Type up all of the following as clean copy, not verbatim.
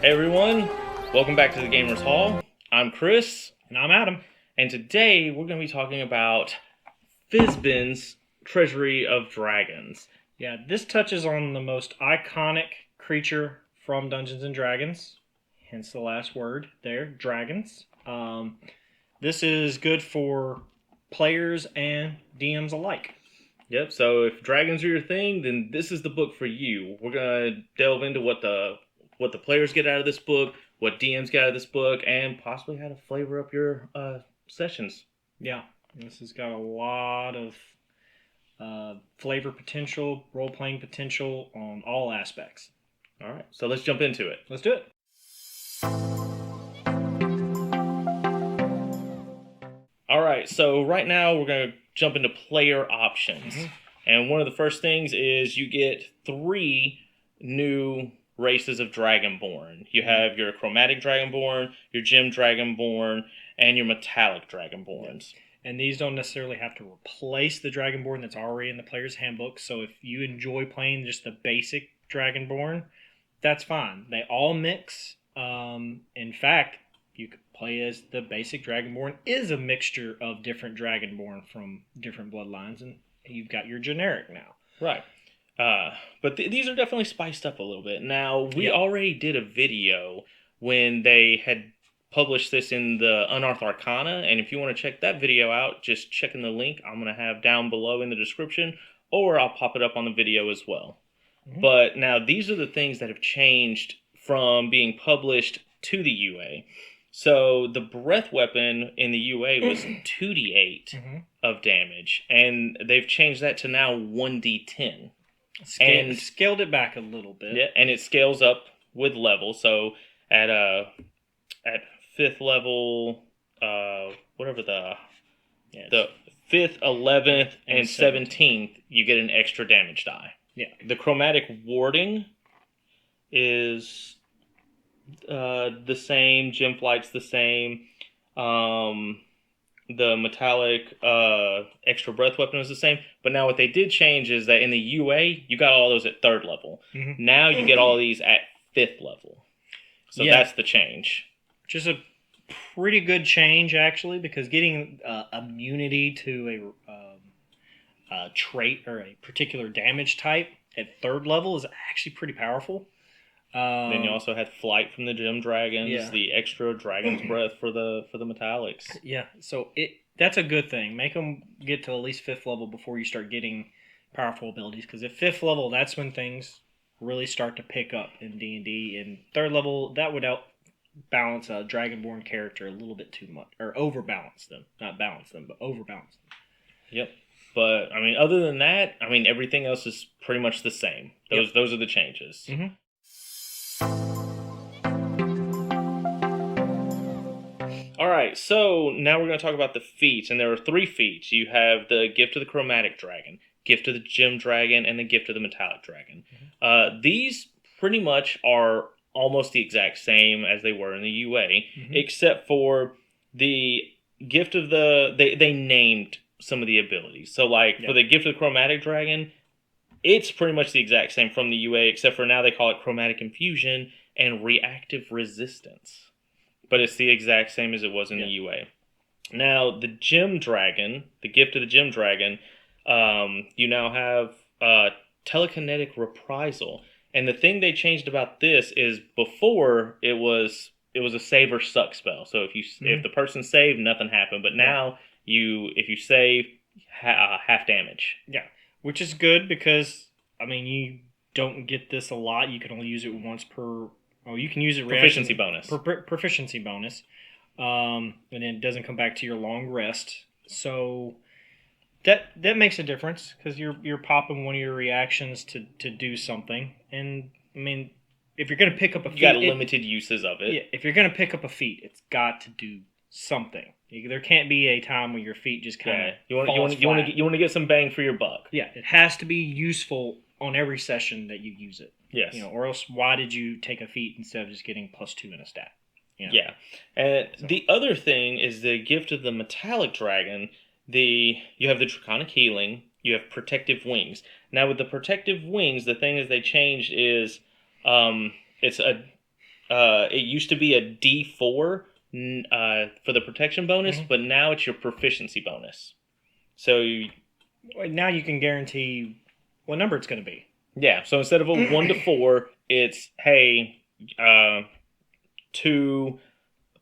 Hey everyone, welcome back to the Gamers Hall. I'm Chris. And I'm Adam. And today we're going to be talking about Fizban's Treasury of Dragons. Yeah, this touches on the most iconic creature from Dungeons and Dragons, hence the last word there, dragons. This is good for players and DMs alike. Yep, so if dragons are your thing, then this is the book for you. We're going to delve into what the players get out of this book, what DMs get out of this book, and possibly how to flavor up your sessions. Yeah, this has got a lot of flavor potential, role-playing potential on all aspects. All right, so let's jump into it. Let's do it. All right, so right now we're going to jump into player options. Mm-hmm. And one of the first things is you get 3 new races of Dragonborn. You have your Chromatic Dragonborn, your Gem Dragonborn, and your Metallic Dragonborns. Yeah. And these don't necessarily have to replace the Dragonborn that's already in the player's handbook. So if you enjoy playing just the basic Dragonborn, that's fine. They all mix. In fact, you could play as the basic Dragonborn is a mixture of different Dragonborn from different bloodlines, and you've got your generic now. Right. But these are definitely spiced up a little bit. Now, we already did a video when they had published this in the Unearthed Arcana, and if you want to check that video out, just check in the link I'm going to have down below in the description, or I'll pop it up on the video as well. Mm-hmm. But now, these are the things that have changed from being published to the UA. So the breath weapon in the UA was 2d8 of damage, and they've changed that to now 1d10. And scaled it back a little bit. Yeah, and it scales up with level. So at 5th level, whatever the 5th, 11th, and 17th, you get an extra damage die. Yeah. The chromatic warding is the same. Gem flight's the same. The metallic extra breath weapon is the same, but now what they did change is that in the UA, you got all those at 3rd level. Mm-hmm. Now you get all these at 5th level. So that's the change. Which is a pretty good change, actually, because getting immunity to a trait or a particular damage type at 3rd level is actually pretty powerful. Then you also had flight from the Gem Dragons, the extra Dragon's Breath for the Metallics. Yeah, so that's a good thing. Make them get to at least 5th level before you start getting powerful abilities, because at 5th level, that's when things really start to pick up in D&D. And 3rd level, that would balance a Dragonborn character a little bit too much, or overbalance them. Not balance them, but overbalance them. Yep. But, I mean, other than that, I mean, everything else is pretty much the same. Those are the changes. Mm-hmm. Alright, so now we're going to talk about the feats, and there are 3 feats. You have the Gift of the Chromatic Dragon, Gift of the Gem Dragon, and the Gift of the Metallic Dragon. Mm-hmm. These pretty much are almost the exact same as they were in the UA, except for the Gift of the... They named some of the abilities. So, for the Gift of the Chromatic Dragon, it's pretty much the exact same from the UA, except for now they call it Chromatic Infusion and Reactive Resistance. But it's the exact same as it was in the UA. Now, the Gem Dragon, the Gift of the Gem Dragon, you now have Telekinetic Reprisal. And the thing they changed about this is before it was a save or suck spell. So if the person saved, nothing happened. But now if you save, half damage. Yeah, which is good because you don't get this a lot. You can only use it once per. Oh, you can use it proficiency bonus. Proficiency bonus, and then it doesn't come back to your long rest. So that makes a difference because you're popping one of your reactions to do something. And if you're going to pick up a feat, you got limited uses of it. Yeah, if you're going to pick up a feat, it's got to do something. There can't be a time where your feat just kind of you want to get some bang for your buck. Yeah, it has to be useful on every session that you use it. Yes. Or else why did you take a feat instead of just getting +2 in a stat? Yeah. And the other thing is the Gift of the Metallic Dragon. You have the Draconic Healing. You have Protective Wings. Now with the Protective Wings, the thing is they changed is it's It used to be a D4 for the protection bonus, but now it's your proficiency bonus. So now you can guarantee what number it's going to be. Yeah, so instead of a 1 to 4, it's, hey, 2,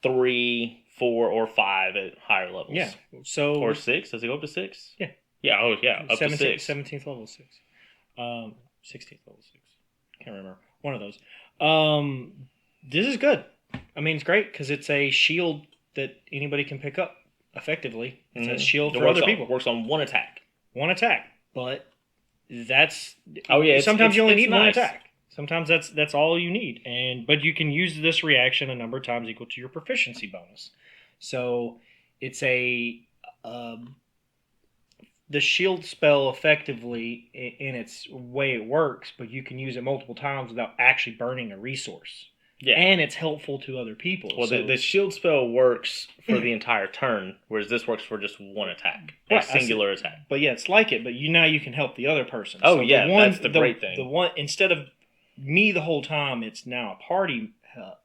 3, 4, or 5 at higher levels. Yeah. So or 6. Does it go up to 6? Yeah. Yeah. Oh, yeah. Up 17th, to 6. 17th level 6. 16th level 6. Can't remember. One of those. This is good. I mean, it's great because it's a shield that anybody can pick up effectively. It's a shield for other people. Works on one attack. One attack, but that's it's, sometimes you only need one nice. attack. Sometimes that's all you need, but you can use this reaction a number of times equal to your proficiency bonus. So it's a the shield spell effectively in its way it works, but you can use it multiple times without actually burning a resource. Yeah, and it's helpful to other people. Well, so, the shield spell works for the entire turn, whereas this works for just one attack, a singular attack. But yeah, it's like it. But now you can help the other person. Oh, so yeah, that's the great thing. The one instead of me the whole time, it's now a party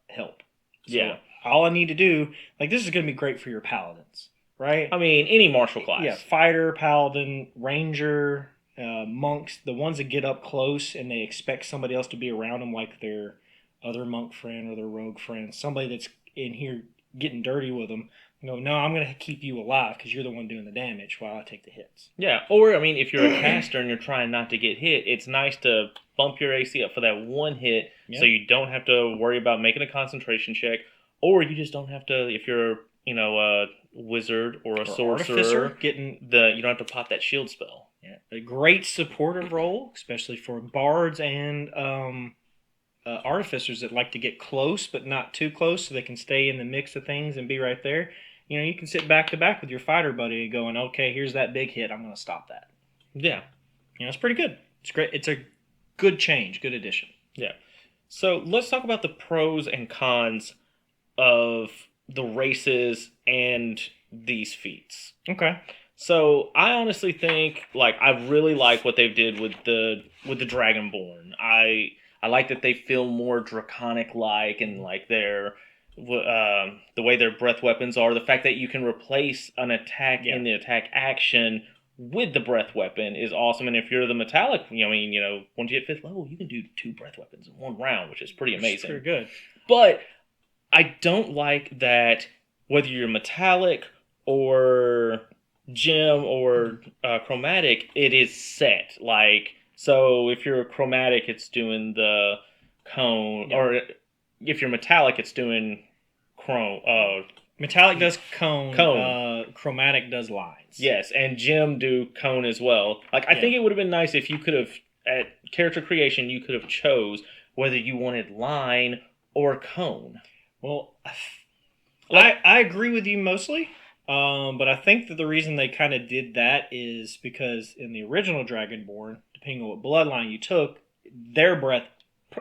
help. So yeah, all I need to do, like this is going to be great for your paladins, right? I mean, any martial class. Yeah, fighter, paladin, ranger, monks, the ones that get up close and they expect somebody else to be around them, like their other monk friend or their rogue friend, somebody that's in here getting dirty with them. No, I'm going to keep you alive because you're the one doing the damage while I take the hits. Yeah, or, I mean, if you're a caster and you're trying not to get hit, it's nice to bump your AC up for that one hit so you don't have to worry about making a concentration check, or you just don't have to, if you're, a wizard or a sorcerer, you don't have to pop that shield spell. Yeah, a great supportive role, especially for bards and artificers that like to get close but not too close so they can stay in the mix of things and be right there. You can sit back to back with your fighter buddy and going, okay, here's that big hit, I'm going to stop that. Yeah. It's pretty good. It's great. It's a good change, good addition. Yeah. So let's talk about the pros and cons of the races and these feats. Okay. So I honestly think, I really like what they did with the Dragonborn. I like that they feel more draconic-like and their the way their breath weapons are. The fact that you can replace an attack in the attack action with the breath weapon is awesome. And if you're the metallic, once you hit 5th level, you can do 2 breath weapons in one round, which is pretty amazing. It's pretty good. But I don't like that whether you're metallic or gem or chromatic, it is set. So if you're chromatic, it's doing the cone, or if you're metallic, it's doing chrome. Metallic does cone. Chromatic does lines. Yes, and gem do cone as well. I think it would have been nice if you could have, at character creation, you could have chose whether you wanted line or cone. Well, I agree with you mostly. But I think that the reason they kind of did that is because in the original Dragonborn, depending on what bloodline you took, their breath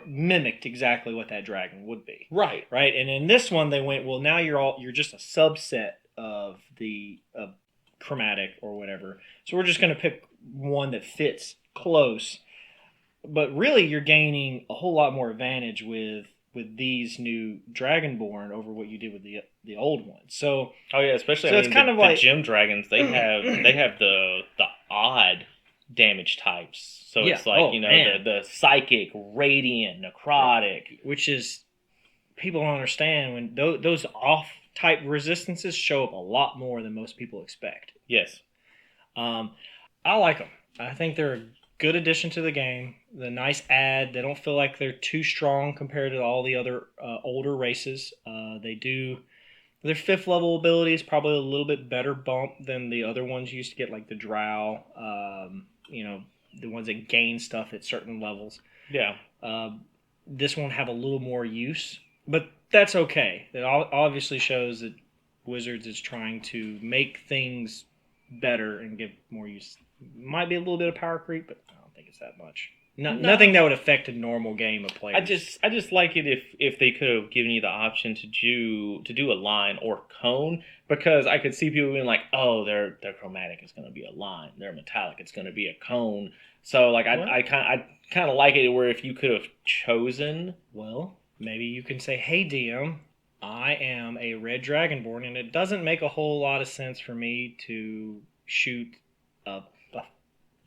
mimicked exactly what that dragon would be. Right. Right. And in this one, they went, well, now you're just a subset of the chromatic or whatever. So we're just going to pick one that fits close. But really, you're gaining a whole lot more advantage with these new Dragonborn over what you did with the old ones. So especially it's kind of like the gem dragons. They have the odd damage types. So it's the psychic, radiant, necrotic, which is people don't understand when those off type resistances show up a lot more than most people expect. Yes, I like them. I think they're a good addition to the game. The nice add. They don't feel like they're too strong compared to all the other older races. Their 5th level ability is probably a little bit better bump than the other ones you used to get, like the Drow. The ones that gain stuff at certain levels. Yeah. This won't have a little more use, but that's okay. It obviously shows that Wizards is trying to make things better and give more use. Might be a little bit of power creep, but I don't think it's that much. Nothing that would affect a normal game of players. I just like it if they could have given you the option to do a line or cone, because I could see people being like, oh, their chromatic is going to be a line, their metallic it's going to be a cone. So I kind of like it where if you could have chosen. Well, maybe you can say, "Hey DM, I am a red dragonborn, and it doesn't make a whole lot of sense for me to shoot a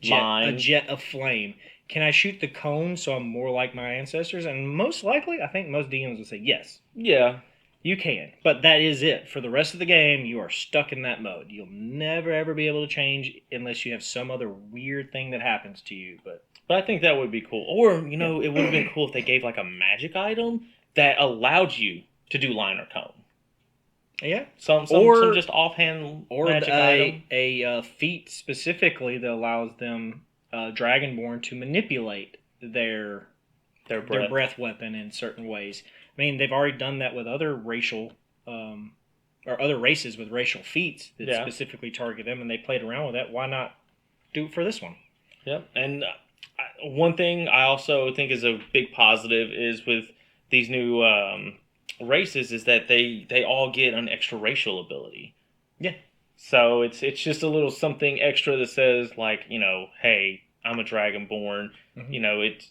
Line. jet of flame. Can I shoot the cone so I'm more like my ancestors?" And most likely, I think most DMs will say yes. Yeah. You can, but that is it. For the rest of the game, you are stuck in that mode. You'll never ever be able to change unless you have some other weird thing that happens to you. But I think that would be cool. Or, it would have been cool if they gave like a magic item that allowed you to do line or cone. yeah, Some just offhand magic item. A feat specifically that allows them Dragonborn to manipulate their breath weapon in certain ways. I mean, they've already done that with other racial or other races with racial feats that specifically target them, and they played around with that. Why not do it for this one? Yep. And one thing I also think is a big positive is with these new races is that they all get an extra racial ability. Yeah. So it's just a little something extra that says like, hey, I'm a Dragonborn. Mm-hmm.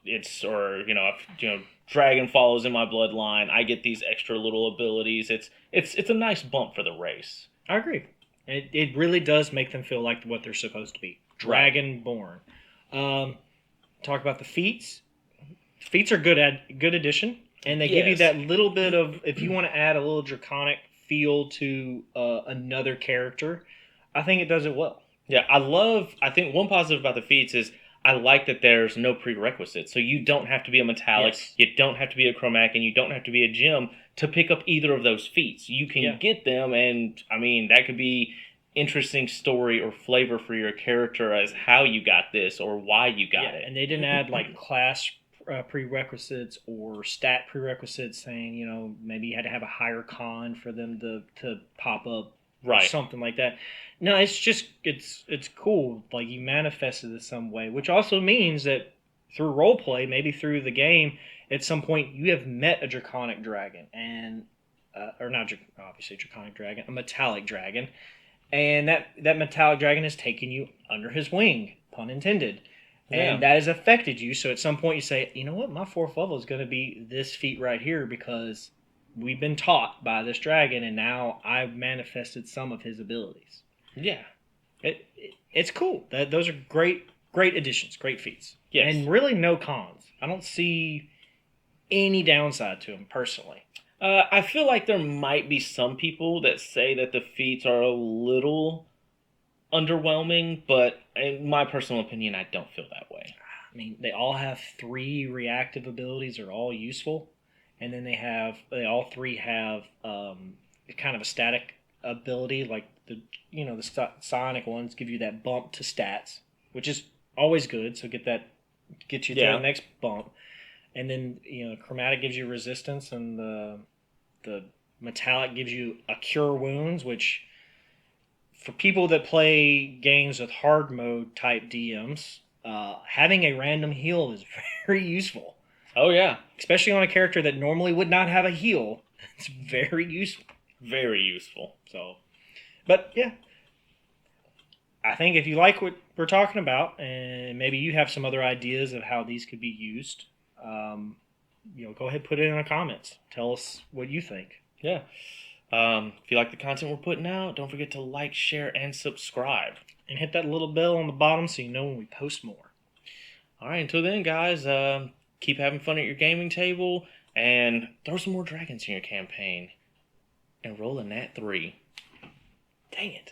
It's or if dragon follows in my bloodline, I get these extra little abilities. It's a nice bump for the race. I agree. It really does make them feel like what they're supposed to be. Dragonborn. Talk about the feats. Feats are good addition, and they give you that little bit of, if you want to add a little draconic feel to another character, I think it does it well. Yeah, I think one positive about the feats is I like that there's no prerequisites. So you don't have to be a metallic, you don't have to be a chromatic, and you don't have to be a gem to pick up either of those feats. You can get them, and I mean, that could be interesting story or flavor for your character as how you got this or why you got it. And they didn't add like class prerequisites or stat prerequisites saying, maybe you had to have a higher con for them to pop up. Or something like that. No, it's just it's cool. Like you manifested it some way, which also means that through roleplay, maybe through the game, at some point you have met a draconic dragon and or not obviously draconic dragon, a metallic dragon, and that metallic dragon has taken you under his wing, pun intended. And that has affected you. So at some point you say, you know what, my 4th level is going to be this feat right here because we've been taught by this dragon, and now I've manifested some of his abilities. Yeah. It's cool. Those are great additions, great feats. Yes. And really no cons. I don't see any downside to them, personally. I feel like there might be some people that say that the feats are a little underwhelming, but in my personal opinion, I don't feel that way. I mean, they all have 3 reactive abilities. They're all useful. And then they all 3 have kind of a static ability, like the psionic ones give you that bump to stats, which is always good. So get you to the next bump, and then chromatic gives you resistance, and the metallic gives you a cure wounds, which for people that play games with hard mode type DMs, having a random heal is very useful. Oh, yeah. Especially on a character that normally would not have a heal. It's very useful. Very useful. So, but yeah. I think if you like what we're talking about, and maybe you have some other ideas of how these could be used, go ahead and put it in the comments. Tell us what you think. Yeah. If you like the content we're putting out, don't forget to like, share, and subscribe. And hit that little bell on the bottom so you know when we post more. All right, until then, guys, keep having fun at your gaming table, and throw some more dragons in your campaign. And roll a nat 3. Dang it.